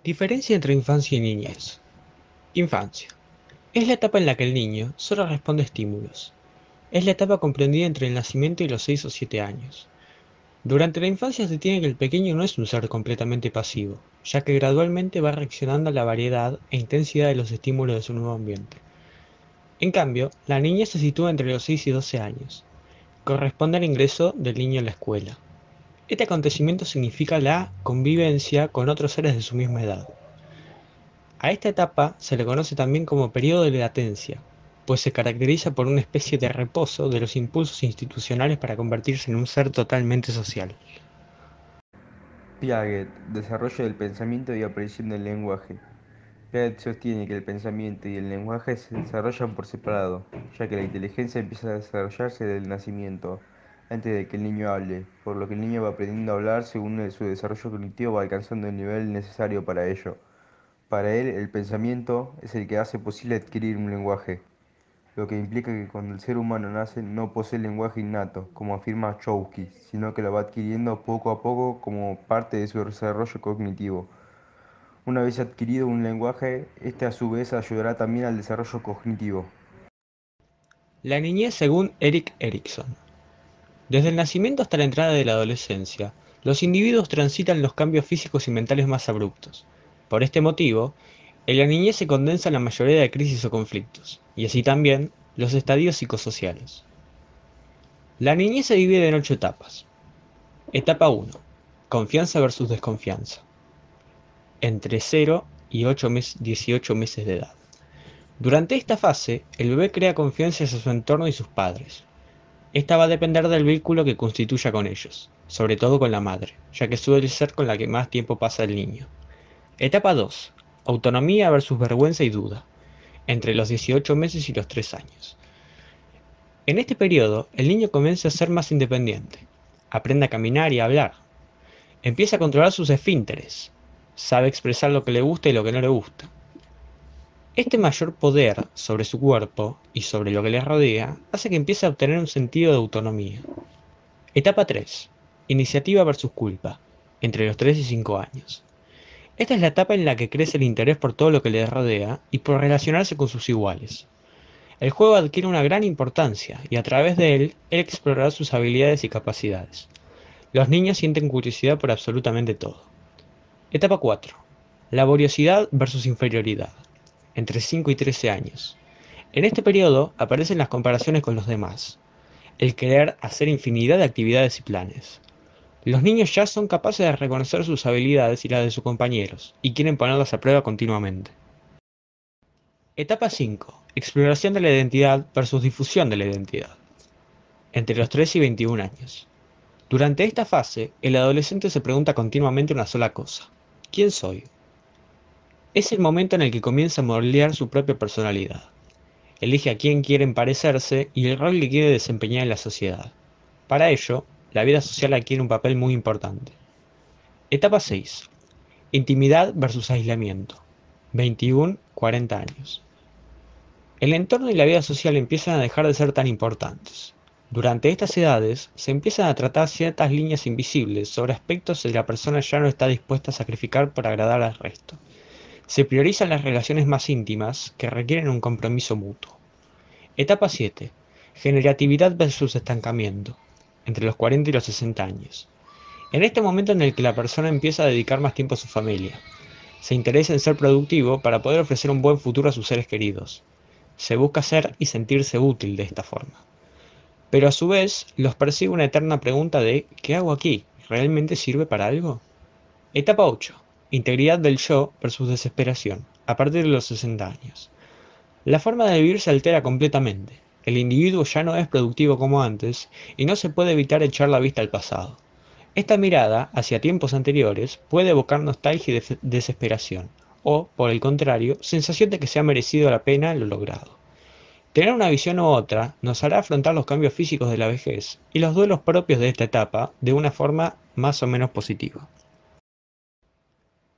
Diferencia entre infancia y niñez. Infancia. Es la etapa en la que el niño solo responde a estímulos. Es la etapa comprendida entre el nacimiento y los 6 o 7 años. Durante la infancia se tiene que el pequeño no es un ser completamente pasivo, ya que gradualmente va reaccionando a la variedad e intensidad de los estímulos de su nuevo ambiente. En cambio, la niñez se sitúa entre los 6 y 12 años. Corresponde al ingreso del niño en la escuela. Este acontecimiento significa la convivencia con otros seres de su misma edad. A esta etapa se le conoce también como periodo de latencia, pues se caracteriza por una especie de reposo de los impulsos institucionales para convertirse en un ser totalmente social. Piaget, desarrollo del pensamiento y aparición del lenguaje. Piaget sostiene que el pensamiento y el lenguaje se desarrollan por separado, ya que la inteligencia empieza a desarrollarse desde el nacimiento, antes de que el niño hable, por lo que el niño va aprendiendo a hablar según su desarrollo cognitivo va alcanzando el nivel necesario para ello. Para él, el pensamiento es el que hace posible adquirir un lenguaje, lo que implica que cuando el ser humano nace no posee lenguaje innato, como afirma Chomsky, sino que lo va adquiriendo poco a poco como parte de su desarrollo cognitivo. Una vez adquirido un lenguaje, este a su vez ayudará también al desarrollo cognitivo. La niñez según Erik Erikson. Desde el nacimiento hasta la entrada de la adolescencia, los individuos transitan los cambios físicos y mentales más abruptos. Por este motivo, en la niñez se condensa la mayoría de crisis o conflictos, y así también los estadios psicosociales. La niñez se divide en 8 etapas. Etapa 1. Confianza versus desconfianza. Entre 0 y 18 meses de edad. Durante esta fase, el bebé crea confianza hacia su entorno y sus padres. Esta va a depender del vínculo que constituya con ellos, sobre todo con la madre, ya que suele ser con la que más tiempo pasa el niño. Etapa 2. Autonomía versus vergüenza y duda. Entre los 18 meses y los 3 años. En este periodo, el niño comienza a ser más independiente. Aprende a caminar y a hablar. Empieza a controlar sus esfínteres. Sabe expresar lo que le gusta y lo que no le gusta. Este mayor poder sobre su cuerpo y sobre lo que le rodea hace que empiece a obtener un sentido de autonomía. Etapa 3. Iniciativa versus culpa. Entre los 3 y 5 años. Esta es la etapa en la que crece el interés por todo lo que le rodea y por relacionarse con sus iguales. El juego adquiere una gran importancia y a través de él explorará sus habilidades y capacidades. Los niños sienten curiosidad por absolutamente todo. Etapa 4. Laboriosidad versus inferioridad. Entre 5 y 13 años. En este periodo aparecen las comparaciones con los demás, el querer hacer infinidad de actividades y planes. Los niños ya son capaces de reconocer sus habilidades y las de sus compañeros, y quieren ponerlas a prueba continuamente. Etapa 5. Exploración de la identidad versus difusión de la identidad. Entre los 3 y 21 años. Durante esta fase, el adolescente se pregunta continuamente una sola cosa. ¿Quién soy? Es el momento en el que comienza a moldear su propia personalidad. Elige a quién quiere parecerse y el rol que quiere desempeñar en la sociedad. Para ello, la vida social adquiere un papel muy importante. Etapa 6. Intimidad versus aislamiento. 21-40 años. El entorno y la vida social empiezan a dejar de ser tan importantes. Durante estas edades se empiezan a tratar ciertas líneas invisibles sobre aspectos que la persona ya no está dispuesta a sacrificar por agradar al resto. Se priorizan las relaciones más íntimas que requieren un compromiso mutuo. Etapa 7. Generatividad versus estancamiento. Entre los 40 y los 60 años. En este momento en el que la persona empieza a dedicar más tiempo a su familia, se interesa en ser productivo para poder ofrecer un buen futuro a sus seres queridos. Se busca ser y sentirse útil de esta forma. Pero a su vez, los persigue una eterna pregunta de ¿qué hago aquí? ¿Realmente sirve para algo? Etapa 8. Integridad del yo versus desesperación, a partir de los 60 años. La forma de vivir se altera completamente. El individuo ya no es productivo como antes y no se puede evitar echar la vista al pasado. Esta mirada hacia tiempos anteriores puede evocar nostalgia y desesperación, o, por el contrario, sensación de que se ha merecido la pena lo logrado. Tener una visión u otra nos hará afrontar los cambios físicos de la vejez y los duelos propios de esta etapa de una forma más o menos positiva.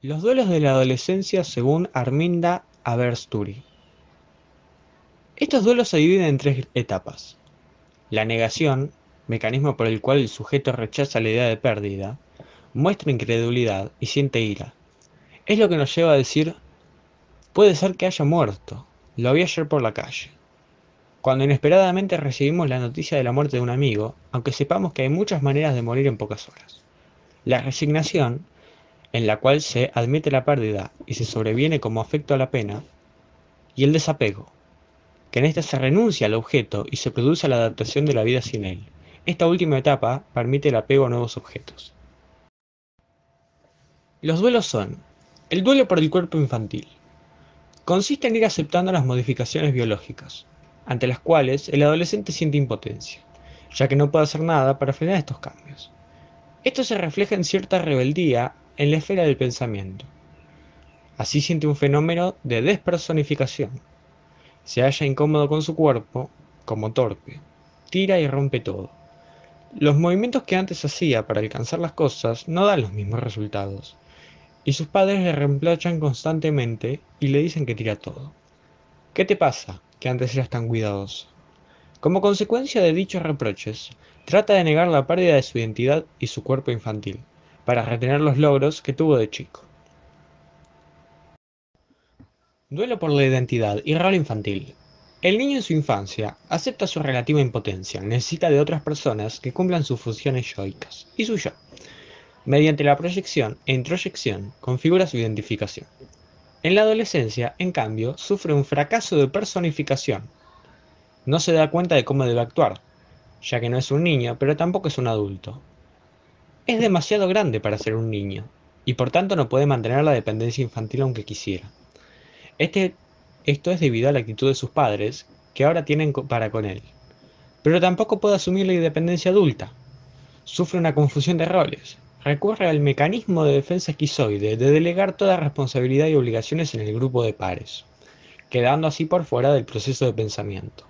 Los duelos de la adolescencia según Arminda Abersturi. Estos duelos se dividen en 3 etapas. La negación, mecanismo por el cual el sujeto rechaza la idea de pérdida, muestra incredulidad y siente ira. Es lo que nos lleva a decir, puede ser que haya muerto, lo vi ayer por la calle. Cuando inesperadamente recibimos la noticia de la muerte de un amigo, aunque sepamos que hay muchas maneras de morir en pocas horas. La resignación, en la cual se admite la pérdida y se sobreviene como afecto a la pena, y el desapego, que en esta se renuncia al objeto y se produce la adaptación de la vida sin él. Esta última etapa permite el apego a nuevos objetos. Los duelos son: el duelo por el cuerpo infantil. Consiste en ir aceptando las modificaciones biológicas, ante las cuales el adolescente siente impotencia, ya que no puede hacer nada para frenar estos cambios. Esto se refleja en cierta rebeldía en la esfera del pensamiento. Así siente un fenómeno de despersonificación. Se halla incómodo con su cuerpo, como torpe. Tira y rompe todo. Los movimientos que antes hacía para alcanzar las cosas no dan los mismos resultados, y sus padres le reemplachan constantemente y le dicen que tira todo. ¿Qué te pasa, que antes eras tan cuidadoso? Como consecuencia de dichos reproches, trata de negar la pérdida de su identidad y su cuerpo infantil, para retener los logros que tuvo de chico. Duelo por la identidad y rol infantil. El niño en su infancia acepta su relativa impotencia, necesita de otras personas que cumplan sus funciones yoicas y su yo. Mediante la proyección e introyección configura su identificación. En la adolescencia, en cambio, sufre un fracaso de personificación. No se da cuenta de cómo debe actuar, ya que no es un niño, pero tampoco es un adulto. Es demasiado grande para ser un niño, y por tanto no puede mantener la dependencia infantil aunque quisiera. Este, Esto es debido a la actitud de sus padres, que ahora tienen para con él. Pero tampoco puede asumir la independencia adulta. Sufre una confusión de roles. Recurre al mecanismo de defensa esquizoide de delegar toda responsabilidad y obligaciones en el grupo de pares, quedando así por fuera del proceso de pensamiento.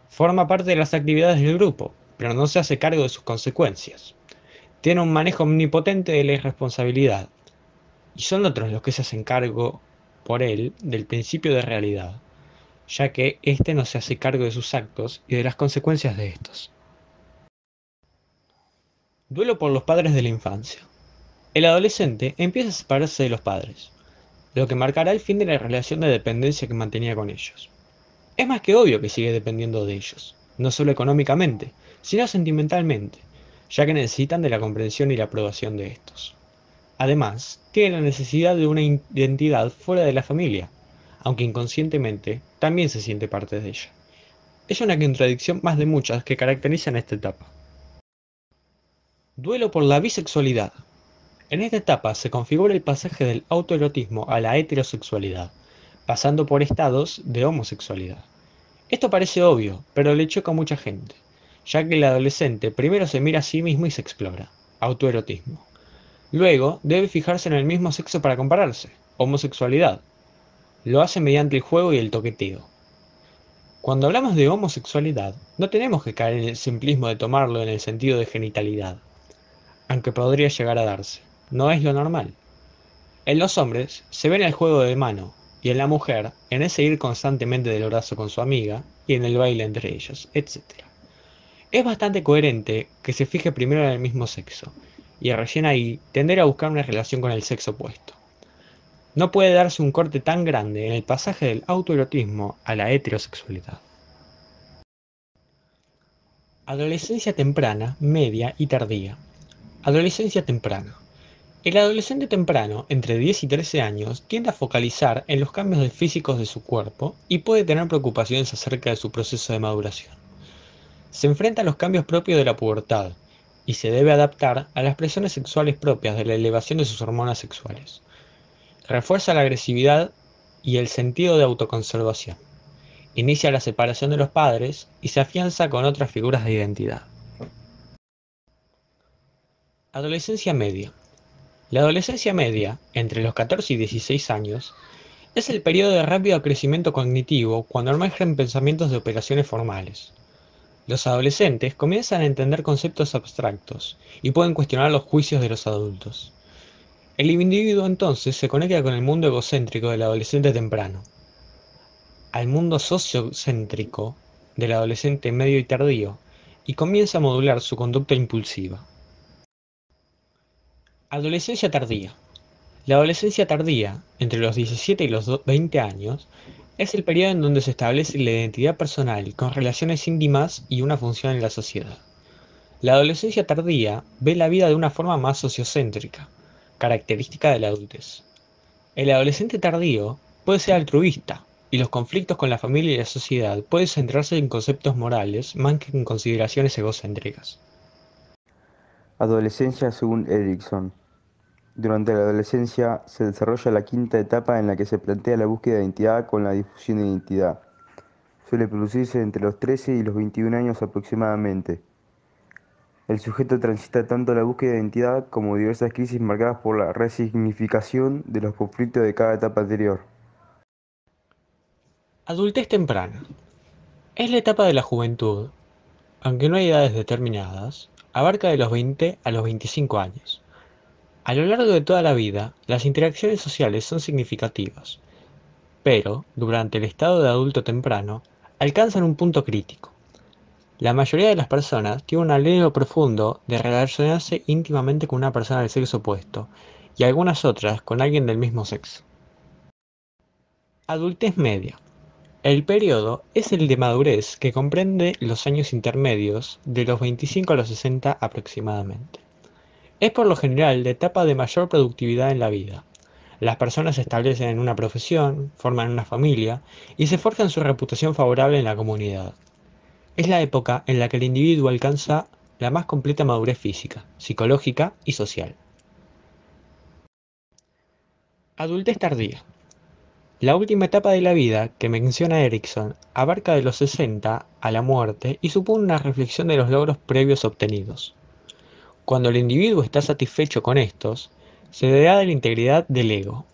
Forma parte de las actividades del grupo, pero no se hace cargo de sus consecuencias. Tiene un manejo omnipotente de la irresponsabilidad, y son otros los que se hacen cargo por él del principio de realidad, ya que éste no se hace cargo de sus actos y de las consecuencias de estos. Duelo por los padres de la infancia. El adolescente empieza a separarse de los padres, lo que marcará el fin de la relación de dependencia que mantenía con ellos. Es más que obvio que sigue dependiendo de ellos, no solo económicamente, sino sentimentalmente, ya que necesitan de la comprensión y la aprobación de estos. Además, tiene la necesidad de una identidad fuera de la familia, aunque inconscientemente también se siente parte de ella. Es una contradicción más de muchas que caracterizan esta etapa. Duelo por la bisexualidad. En esta etapa se configura el pasaje del autoerotismo a la heterosexualidad, pasando por estados de homosexualidad. Esto parece obvio, pero le choca a mucha gente, ya que el adolescente primero se mira a sí mismo y se explora, autoerotismo. Luego debe fijarse en el mismo sexo para compararse, homosexualidad. Lo hace mediante el juego y el toqueteo. Cuando hablamos de homosexualidad, no tenemos que caer en el simplismo de tomarlo en el sentido de genitalidad, aunque podría llegar a darse. No es lo normal. En los hombres se ve en el juego de mano, y en la mujer en ese ir constantemente del brazo con su amiga y en el baile entre ellos, etc. Es bastante coherente que se fije primero en el mismo sexo, y recién ahí tender a buscar una relación con el sexo opuesto. No puede darse un corte tan grande en el pasaje del autoerotismo a la heterosexualidad. Adolescencia temprana, media y tardía. Adolescencia temprana. El adolescente temprano, entre 10 y 13 años, tiende a focalizar en los cambios físicos de su cuerpo y puede tener preocupaciones acerca de su proceso de maduración. Se enfrenta a los cambios propios de la pubertad y se debe adaptar a las presiones sexuales propias de la elevación de sus hormonas sexuales. Refuerza la agresividad y el sentido de autoconservación. Inicia la separación de los padres y se afianza con otras figuras de identidad. Adolescencia media. La adolescencia media, entre los 14 y 16 años, es el periodo de rápido crecimiento cognitivo cuando emergen pensamientos de operaciones formales. Los adolescentes comienzan a entender conceptos abstractos y pueden cuestionar los juicios de los adultos. El individuo entonces se conecta con el mundo egocéntrico del adolescente temprano, al mundo sociocéntrico del adolescente medio y tardío, y comienza a modular su conducta impulsiva. Adolescencia tardía. La adolescencia tardía, entre los 17 y los 20 años, es el periodo en donde se establece la identidad personal con relaciones íntimas y una función en la sociedad. La adolescencia tardía ve la vida de una forma más sociocéntrica, característica de la adultez. El adolescente tardío puede ser altruista, y los conflictos con la familia y la sociedad pueden centrarse en conceptos morales más que en consideraciones egocéntricas. Adolescencia según Erickson. Durante la adolescencia se desarrolla la quinta etapa en la que se plantea la búsqueda de identidad con la difusión de identidad. Suele producirse entre los 13 y los 21 años aproximadamente. El sujeto transita tanto la búsqueda de identidad como diversas crisis marcadas por la resignificación de los conflictos de cada etapa anterior. Adultez temprana. Es la etapa de la juventud, aunque no hay edades determinadas, abarca de los 20 a los 25 años. A lo largo de toda la vida, las interacciones sociales son significativas, pero, durante el estado de adulto temprano, alcanzan un punto crítico. La mayoría de las personas tiene un anhelo profundo de relacionarse íntimamente con una persona del sexo opuesto, y algunas otras con alguien del mismo sexo. Adultez media. El periodo es el de madurez que comprende los años intermedios de los 25 a los 60 aproximadamente. Es por lo general la etapa de mayor productividad en la vida. Las personas se establecen en una profesión, forman una familia y se forjan su reputación favorable en la comunidad. Es la época en la que el individuo alcanza la más completa madurez física, psicológica y social. Adultez tardía. La última etapa de la vida que menciona Erickson abarca de los 60 a la muerte y supone una reflexión de los logros previos obtenidos. Cuando el individuo está satisfecho con estos, se da de la integridad del ego,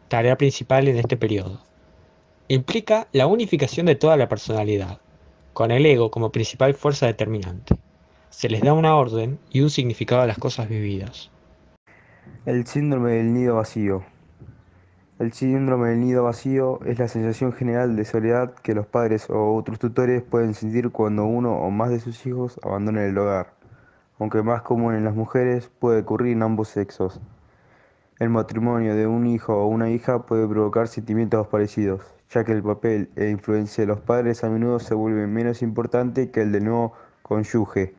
tarea principal en este periodo. Implica la unificación de toda la personalidad, con el ego como principal fuerza determinante. Se les da una orden y un significado a las cosas vividas. El síndrome del nido vacío. El síndrome del nido vacío es la sensación general de soledad que los padres o otros tutores pueden sentir cuando uno o más de sus hijos abandonan el hogar. Aunque más común en las mujeres, puede ocurrir en ambos sexos. El matrimonio de un hijo o una hija puede provocar sentimientos parecidos, ya que el papel e influencia de los padres a menudo se vuelve menos importante que el del nuevo cónyuge.